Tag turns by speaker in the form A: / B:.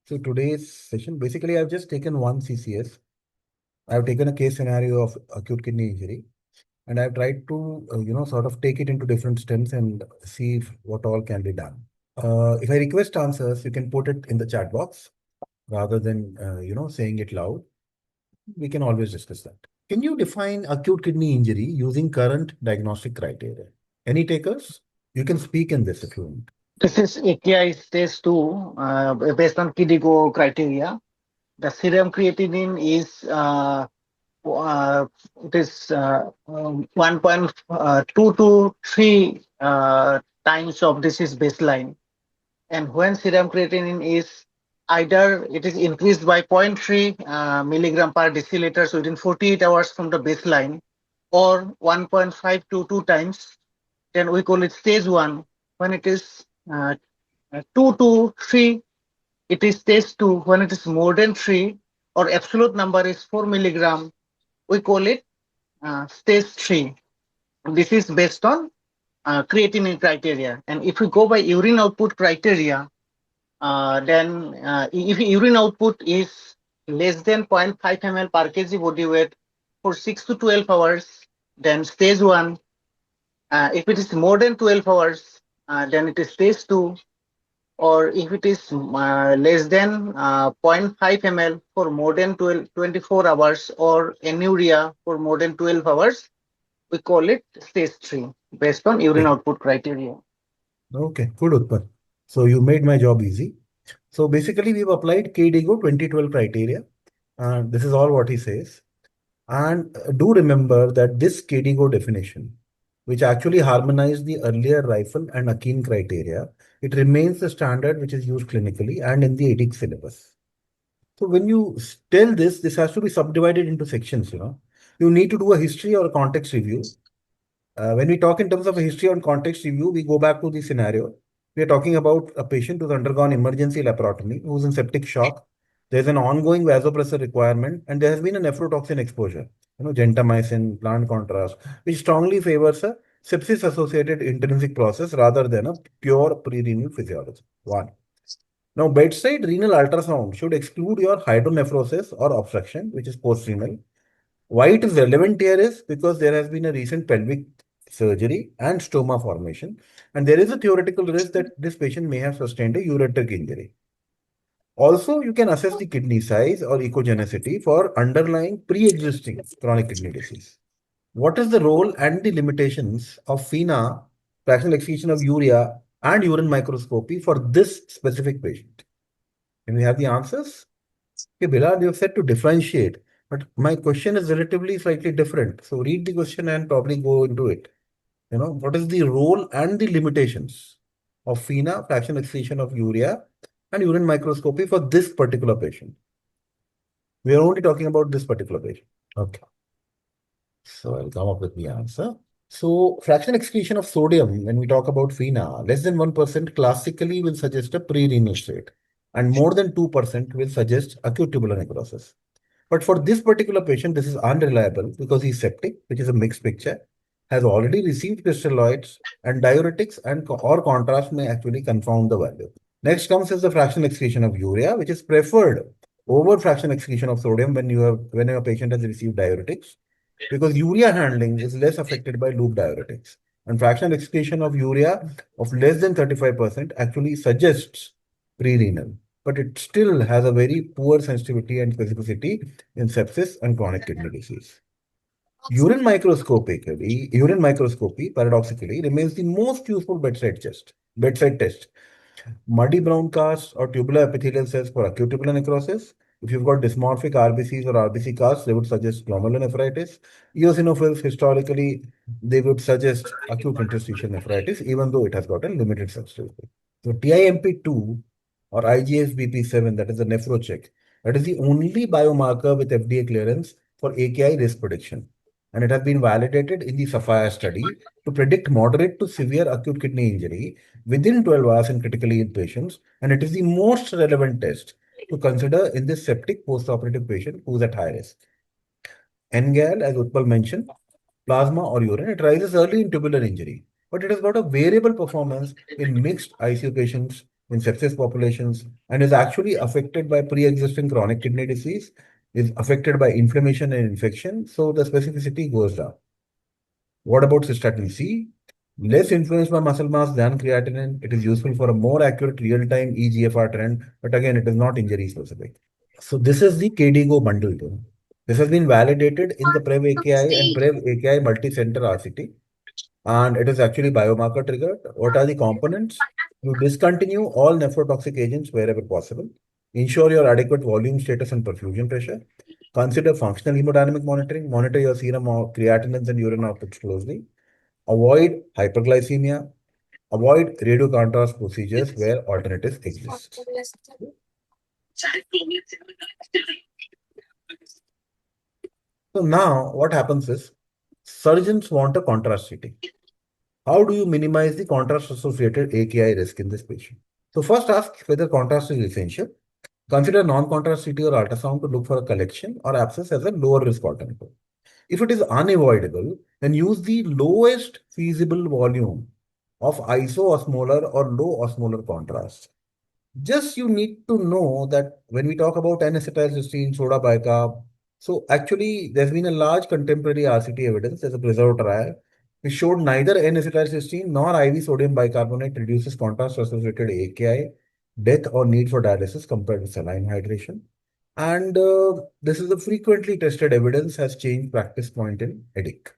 A: So today's session, basically, I've just taken one CCS. I've taken a case scenario of acute kidney injury, and I've tried to, sort of take it into different stems and see what all can be done. If I request answers, you can put it in the chat box rather than, saying it loud. We can always discuss that. Can you define acute kidney injury using current diagnostic criteria? Any takers? You can speak in this if you want.
B: This is AKI stage 2 based on KDIGO criteria. The serum creatinine is uh, it is 1.2 to 3 times of this is baseline. And when serum creatinine is either it is increased by zero point 0.3 milligram per deciliters within 48 hours from the baseline or 1.5 to 2 times, then we call it stage 1. When it is 2 to 3, it is stage 2. When it is more than 3 or absolute number is 4 milligram, we call it stage 3. This is based on creatinine criteria. And if we go by urine output criteria, then if urine output is less than 0.5 ml per kg body weight for 6 to 12 hours, then stage 1. If it is more than 12 hours, then it is stage 2. Or if it is less than 0.5 ml for more than 24 hours or anuria for more than 12 hours, we call it stage 3 based on urine
A: Okay.
B: output criteria.
A: Okay, good, Utpal. So you made my job easy. So basically, we've applied KDIGO 2012 criteria. And this is all what he says. And do remember that this KDIGO definition, which actually harmonized the earlier rifle and Akin criteria, it remains the standard which is used clinically and in the EDIC syllabus. So when you tell this has to be subdivided into sections. You need to do a history or a context review. When we talk in terms of a history and context review, we go back to the scenario. We are talking about a patient who's undergone emergency laparotomy, who's in septic shock. There's an ongoing vasopressor requirement, and there has been a nephrotoxin exposure, gentamicin, plant contrast, which strongly favors a sepsis-associated intrinsic process rather than a pure prerenal physiology. One. Now, bedside renal ultrasound should exclude your hydronephrosis or obstruction, which is post-renal. Why it is relevant here is because there has been a recent pelvic surgery and stoma formation, and there is a theoretical risk that this patient may have sustained a ureteric injury. Also, you can assess the kidney size or echogenicity for underlying pre-existing chronic kidney disease. What is the role and the limitations of FENA, fractional excretion of urea, and urine microscopy for this specific patient? Can we have the answers? Okay, Bilal, you have said to differentiate, but my question is relatively slightly different. So read the question and probably go into it. What is the role and the limitations of FENA, fractional excretion of urea, and urine microscopy for this particular patient? We are only talking about this particular patient. Okay. So I'll come up with the answer. So fractional excretion of sodium, when we talk about FENA, less than 1% classically will suggest a pre-renal state, and more than 2% will suggest acute tubular necrosis. But for this particular patient, this is unreliable because he's septic, which is a mixed picture, has already received crystalloids, and diuretics or contrast may actually confound the value. Next comes is the fractional excretion of urea, which is preferred over fractional excretion of sodium when a patient has received diuretics, because urea handling is less affected by loop diuretics. And fractional excretion of urea of less than 35% actually suggests pre-renal, but it still has a very poor sensitivity and specificity in sepsis and chronic kidney disease. Urine microscopy paradoxically remains the most useful bedside test. Muddy brown casts or tubular epithelial cells for acute tubular necrosis. If you've got dysmorphic RBCs or RBC casts, they would suggest glomerulonephritis. Eosinophils, historically, they would suggest acute interstitial nephritis, even though it has got a limited sensitivity. So TIMP2 or IGF-BP7, that is a nephrocheck, that is the only biomarker with FDA clearance for AKI risk prediction. And it has been validated in the Sapphire study to predict moderate to severe acute kidney injury within 12 hours in critically ill patients, and it is the most relevant test to consider in this septic postoperative patient who is at high risk. NGAL, as Utpal mentioned, plasma or urine, it rises early in tubular injury, but it has got a variable performance in mixed ICU patients in sepsis populations, and is actually affected by pre-existing chronic kidney disease, is affected by inflammation and infection. So the specificity goes down. What about cystatin C? Less influenced by muscle mass than creatinine. It is useful for a more accurate real-time eGFR trend, but again, it is not injury specific. So this is the KDIGO bundle. Though. This has been validated in the PREV AKI and PREV AKI multi-center RCT, and it is actually biomarker triggered. What are the components? You discontinue all nephrotoxic agents wherever possible. Ensure your adequate volume status and perfusion pressure. Consider functional hemodynamic monitoring. Monitor your serum or creatinines and urine outputs closely. Avoid hyperglycemia. Avoid radio contrast procedures where alternatives exist. So now what happens is surgeons want a contrast setting. How do you minimize the contrast associated AKI risk in this patient? So first ask whether contrast is essential. Consider non-contrast CT or ultrasound to look for a collection or abscess as a lower risk alternative. If it is unavoidable, then use the lowest feasible volume of iso-osmolar or low osmolar contrast. Just you need to know that when we talk about N-acetylcysteine, soda bicarb, so actually there's been a large contemporary RCT evidence, there's a preserved trial, which showed neither N-acetylcysteine nor IV sodium bicarbonate reduces contrast-associated AKI, death or need for dialysis compared with saline hydration. And this is a frequently tested evidence has changed practice point in EDIC.